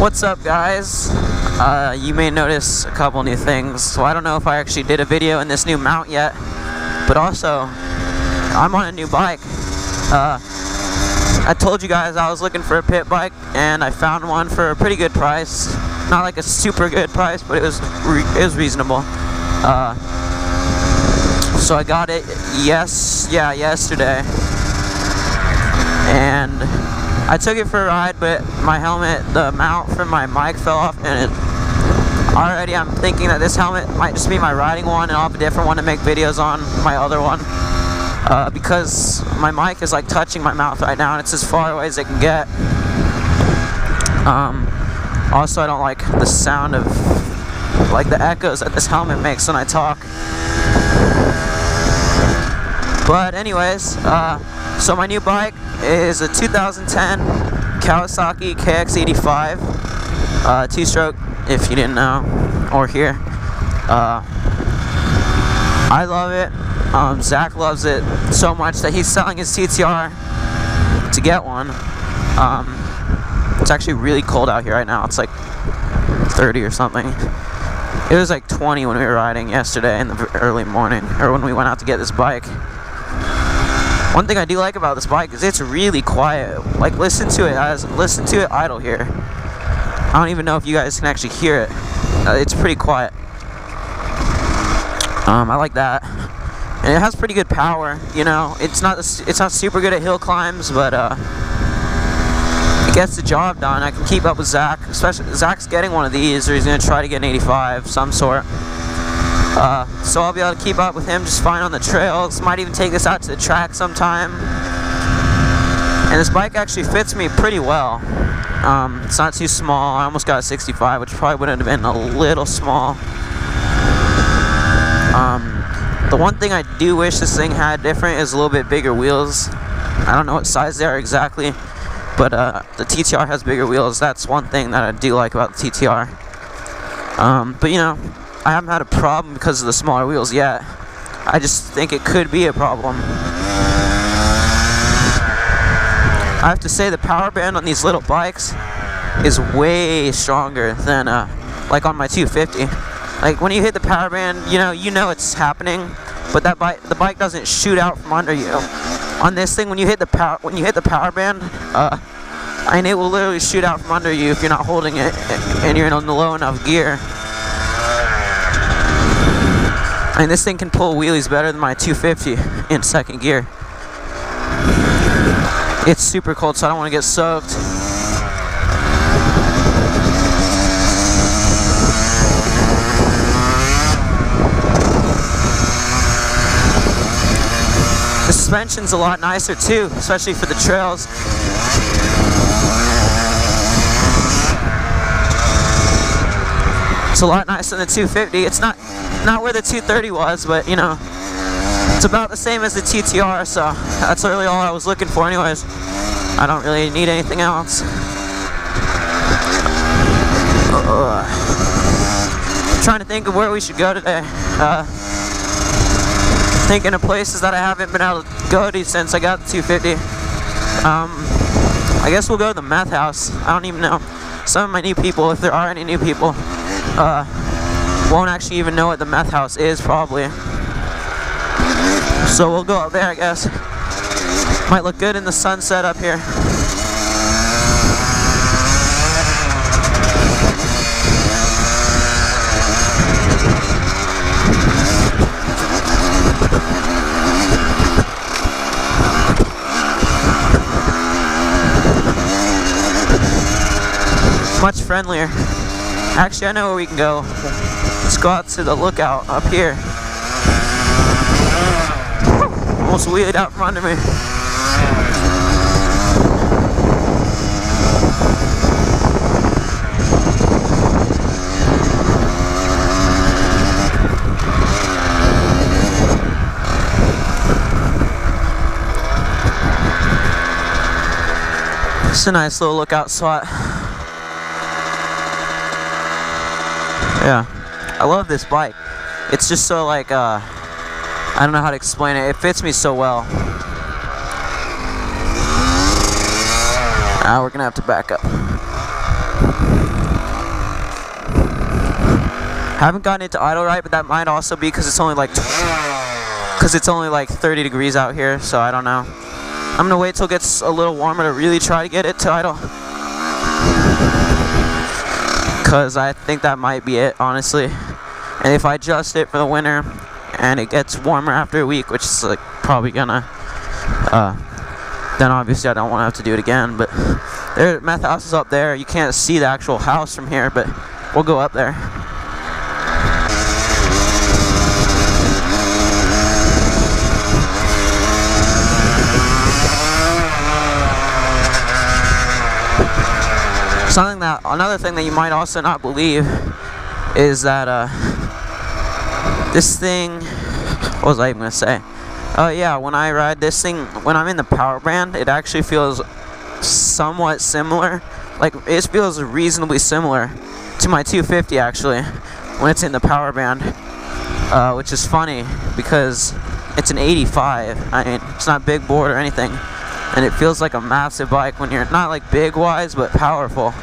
What's up, guys? You may notice a couple new things. So I don't know if I actually did a video in this new mount yet, but also I'm on a new bike. I told you guys I was looking for a pit bike, and I found one for a pretty good price. Not like a super good price, but it was reasonable. So I got it yesterday, and I took it for a ride, but my helmet, the mount from my mic fell off, and already I'm thinking that this helmet might just be my riding one, and I'll have a different one to make videos on, my other one, because my mic is like touching my mouth right now, and it's as far away as it can get. Also, I don't like the sound of like the echoes that this helmet makes when I talk. But anyways, so my new bike is a 2010 Kawasaki KX85, two-stroke, if you didn't know or hear. I love it. Zach loves it so much that he's selling his TTR to get one. It's actually really cold out here right now. It's like 30 or something. It was like 20 when we were riding yesterday in the early morning, or when we went out to get this bike. One thing I do like about this bike is it's really quiet. Like, listen to it idle here. I don't even know if you guys can actually hear it. It's pretty quiet. I like that, and it has pretty good power. You know, it's not super good at hill climbs, but it gets the job done. I can keep up with Zach. Especially Zach's getting one of these, or he's gonna try to get an 85, some sort. So I'll be able to keep up with him just fine on the trails. Might even take this out to the track sometime. And this bike actually fits me pretty well. It's not too small. I almost got a 65, which probably would have been a little small. The one thing I do wish this thing had different is a little bit bigger wheels. I don't know what size they are exactly, but the TTR has bigger wheels. That's one thing that I do like about the TTR. But you know, I haven't had a problem because of the smaller wheels yet. I just think it could be a problem. I have to say the power band on these little bikes is way stronger than like on my 250. Like when you hit the power band, you know it's happening, but the bike doesn't shoot out from under you. On this thing, when you hit the power band, and it will literally shoot out from under you if you're not holding it and you're in a low enough gear. And this thing can pull wheelies better than my 250 in second gear. It's super cold, so I don't want to get soaked. The suspension's a lot nicer too, especially for the trails. It's a lot nicer than the 250. It's not where the 230 was, but you know, it's about the same as the TTR, so that's really all I was looking for anyways. I don't really need anything else. I'm trying to think of where we should go today. Thinking of places that I haven't been able to go to since I got the 250. I guess we'll go to the meth house. I don't even know. Some of my new people, if there are any new people, won't actually even know what the meth house is, probably. So we'll go up there, I guess. Might look good in the sunset up here. Much friendlier. Actually, I know where we can go. Let's go out to the lookout up here. Almost wheeled out from under me. It's a nice little lookout spot. Yeah, I love this bike. It's just so like, I don't know how to explain it. It fits me so well. We're gonna have to back up. Haven't gotten into idle right, but that might also be because it's only like 30 degrees out here, so I don't know. I'm gonna wait till it gets a little warmer to really try to get it to idle, because I think that might be it, honestly. And if I adjust it for the winter and it gets warmer after a week, which is like probably gonna, then obviously I don't want to have to do it again. But there, meth house is up there. You can't see the actual house from here, but we'll go up there. Another thing that you might also not believe is that this thing, what was I even gonna say? Oh yeah, when I ride this thing, when I'm in the power band, it actually feels somewhat similar. Like, it feels reasonably similar to my 250 actually, when it's in the power band, which is funny because it's an 85. I mean, it's not big board or anything, and it feels like a massive bike when you're not like big wise, but powerful.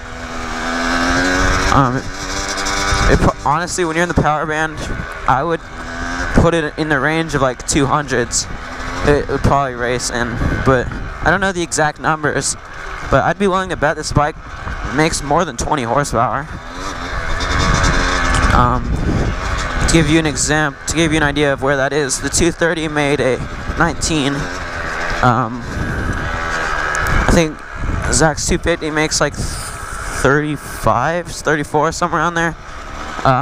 Honestly, when you're in the power band, I would put it in the range of like 200s. It would probably race in, but I don't know the exact numbers, but I'd be willing to bet this bike makes more than 20 horsepower. To give you an example, to give you an idea of where that is, the 230 made a 19. I think Zach's 250 makes like 35, 34, somewhere around there.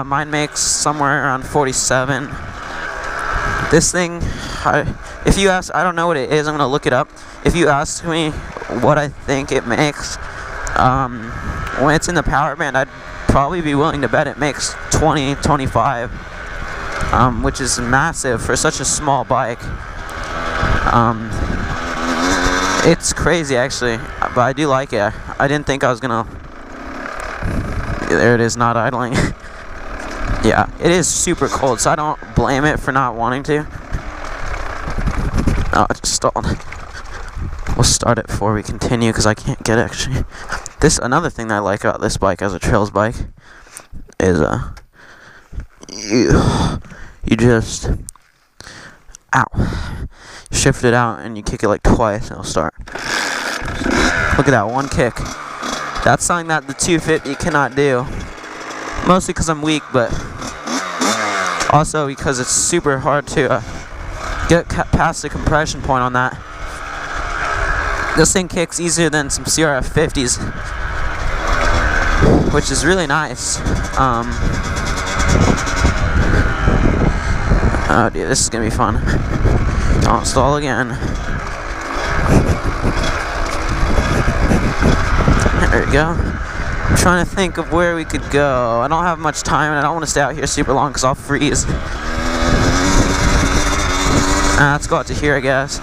Mine makes somewhere around 47. This thing, if you ask, I don't know what it is, I'm gonna look it up. If you ask me what I think it makes, when it's in the power band, I'd probably be willing to bet it makes 20, 25, which is massive for such a small bike. It's crazy actually, but I do like it. I didn't think I was gonna. There it is, not idling. Yeah, it is super cold, so I don't blame it for not wanting to. Oh, it just stalled. We'll start it before we continue because I can't get it actually. Another thing that I like about this bike as a trails bike is you just shift it out and you kick it like twice and it'll start. Look at that one kick. That's something that the 250 cannot do. Mostly because I'm weak, but also because it's super hard to get past the compression point on that. This thing kicks easier than some CRF 50s, which is really nice. Oh dude, this is gonna be fun. Don't stall again. There we go. I'm trying to think of where we could go. I don't have much time and I don't want to stay out here super long because I'll freeze. Let's go out to here, I guess.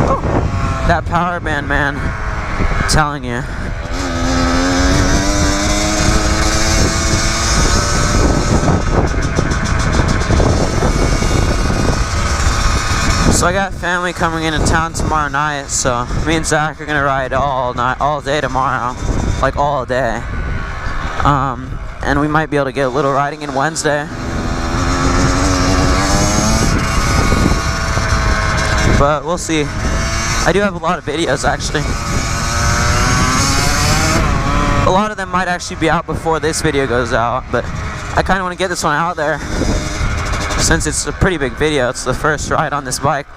Oh, that power band, man. I'm telling you. So I got family coming into town tomorrow night, so me and Zach are gonna ride all day tomorrow, like all day. And we might be able to get a little riding in Wednesday. But we'll see. I do have a lot of videos actually. A lot of them might actually be out before this video goes out, but I kind of want to get this one out there since it's a pretty big video. It's the first ride on this bike.